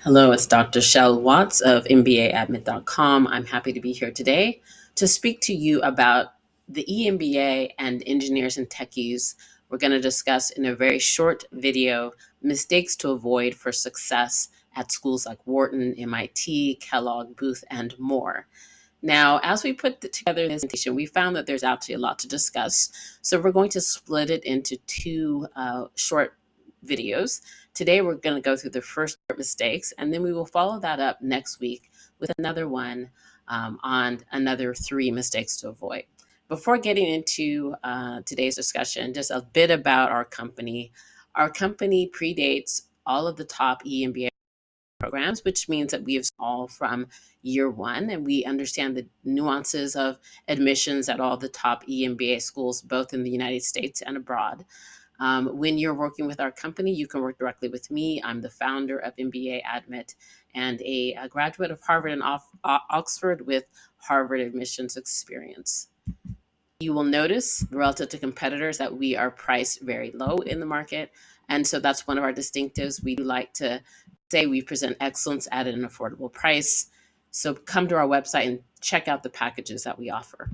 Hello, it's Dr. Shell Watts of MBAadmit.com. I'm happy to be here today to speak to you about the EMBA and engineers and techies. We're going to discuss in a very short video mistakes to avoid for success at schools like Wharton, MIT, Kellogg, Booth, and more. Now, as we put together this presentation, we found that there's actually a lot to discuss. So we're going to split it into two short videos. Today, we're going to go through the first mistakes, and then we will follow that up next week with another one on another three mistakes to avoid. Before getting into today's discussion, just a bit about our company. Our company predates all of the top EMBA programs, which means that we have all from year one, and we understand the nuances of admissions at all the top EMBA schools, both in the United States and abroad. When you're working with our company, you can work directly with me. I'm the founder of MBA Admit and a graduate of Harvard and Oxford with Harvard admissions experience. You will notice relative to competitors that we are priced very low in the market. And so that's one of our distinctives. We like to say we present excellence at an affordable price. So come to our website and check out the packages that we offer.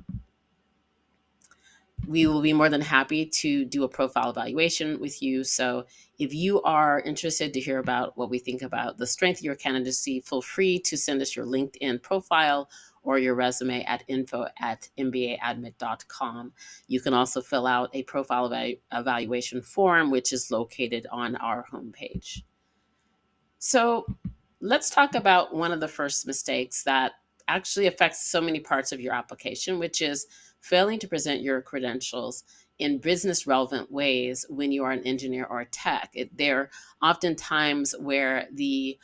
We will be more than happy to do a profile evaluation with you. So if you are interested to hear about what we think about the strength of your candidacy, feel free to send us your LinkedIn profile or your resume at info@mbaadmit.com. You can also fill out a profile evaluation form, which is located on our homepage. So let's talk about one of the first mistakes that actually affects so many parts of your application, which is failing to present your credentials in business relevant ways when you are an engineer or a tech. There are often times where the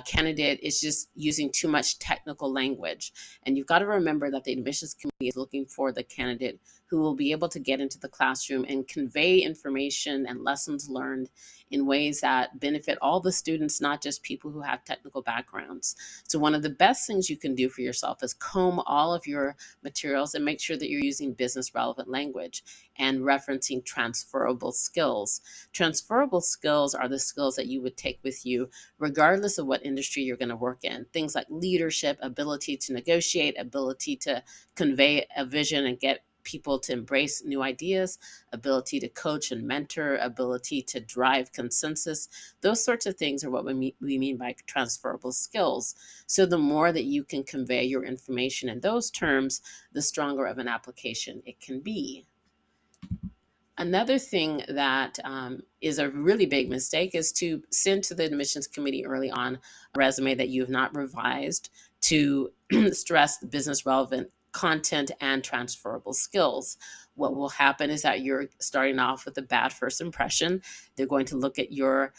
candidate is just using too much technical language. And you've got to remember that the admissions committee is looking for the candidate who will be able to get into the classroom and convey information and lessons learned in ways that benefit all the students, not just people who have technical backgrounds. So one of the best things you can do for yourself is comb all of your materials and make sure that you're using business relevant language and referencing transferable skills. Transferable skills are the skills that you would take with you regardless of what industry you're going to work in. Things like leadership, ability to negotiate, ability to convey a vision and get people to embrace new ideas, ability to coach and mentor, ability to drive consensus. Those sorts of things are what we mean by transferable skills. So the more that you can convey your information in those terms, the stronger of an application it can be. Another thing that is a really big mistake is to send to the admissions committee early on a resume that you have not revised to stress the business relevant content and transferable skills. What will happen is that you're starting off with a bad first impression. They're going to look at your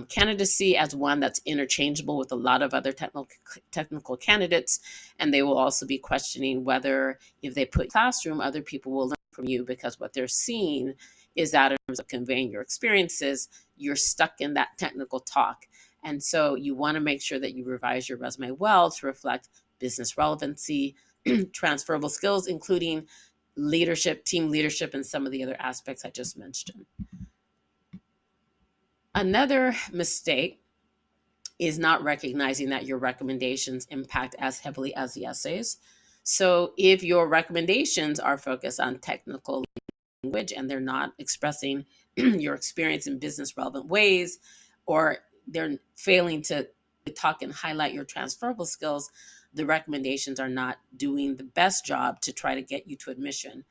candidacy as one that's interchangeable with a lot of other technical candidates, and they will also be questioning whether if they put classroom, other people will learn from you, because what they're seeing is that in terms of conveying your experiences, you're stuck in that technical talk. And so you want to make sure that you revise your resume well to reflect business relevancy, transferable skills, including leadership, team leadership, and some of the other aspects I just mentioned. Another mistake is not recognizing that your recommendations impact as heavily as the essays. So if your recommendations are focused on technical language and they're not expressing your experience in business relevant ways, or they're failing to talk and highlight your transferable skills, the recommendations are not doing the best job to try to get you to admission.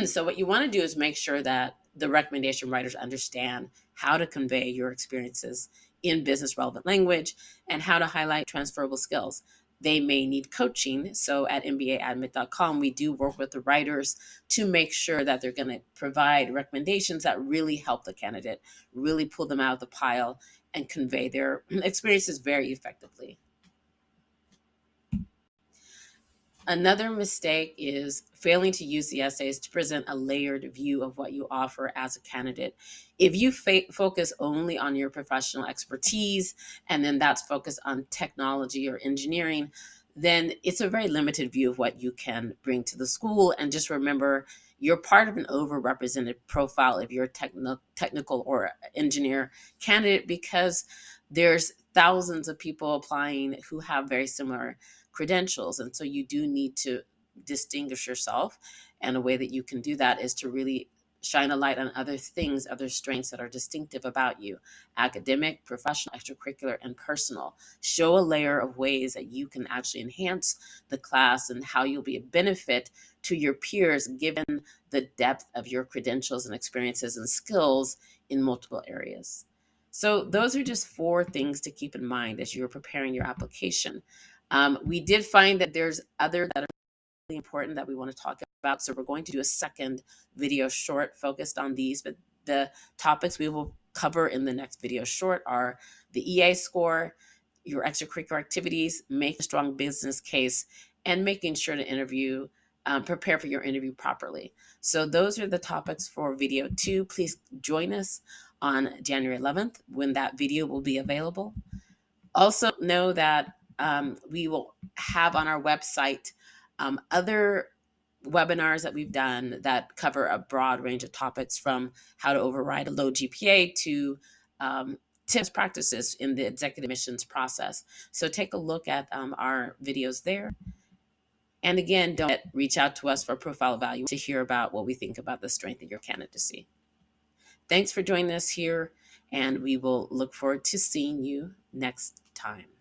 So what you want to do is make sure that the recommendation writers understand how to convey your experiences in business relevant language and how to highlight transferable skills. They may need coaching. So at mbaadmit.com, we do work with the writers to make sure that they're going to provide recommendations that really help the candidate, really pull them out of the pile and convey their experiences very effectively. Another mistake is failing to use the essays to present a layered view of what you offer as a candidate. If you focus only on your professional expertise and then that's focused on technology or engineering, then it's a very limited view of what you can bring to the school. And just remember, you're part of an overrepresented profile if you're a technical or engineer candidate, because there's thousands of people applying who have very similar credentials. And so you do need to distinguish yourself. And a way that you can do that is to really shine a light on other things, other strengths that are distinctive about you: academic, professional, extracurricular, and personal. Show a layer of ways that you can actually enhance the class and how you'll be a benefit to your peers given the depth of your credentials and experiences and skills in multiple areas. So, those are just four things to keep in mind as you're preparing your application. We did find that there's other that really important that we want to talk about. So we're going to do a second video short focused on these, but the topics we will cover in the next video short are the EA score, your extracurricular activities, make a strong business case, and making sure to prepare for your interview properly. So those are the topics for video 2. Please join us on January 11th when that video will be available. Also, know that we will have on our website other webinars that we've done that cover a broad range of topics, from how to override a low GPA to tips practices in the executive admissions process. So take a look at our videos there. And again, don't reach out to us for profile evaluation to hear about what we think about the strength of your candidacy. Thanks for joining us here, and we will look forward to seeing you next time.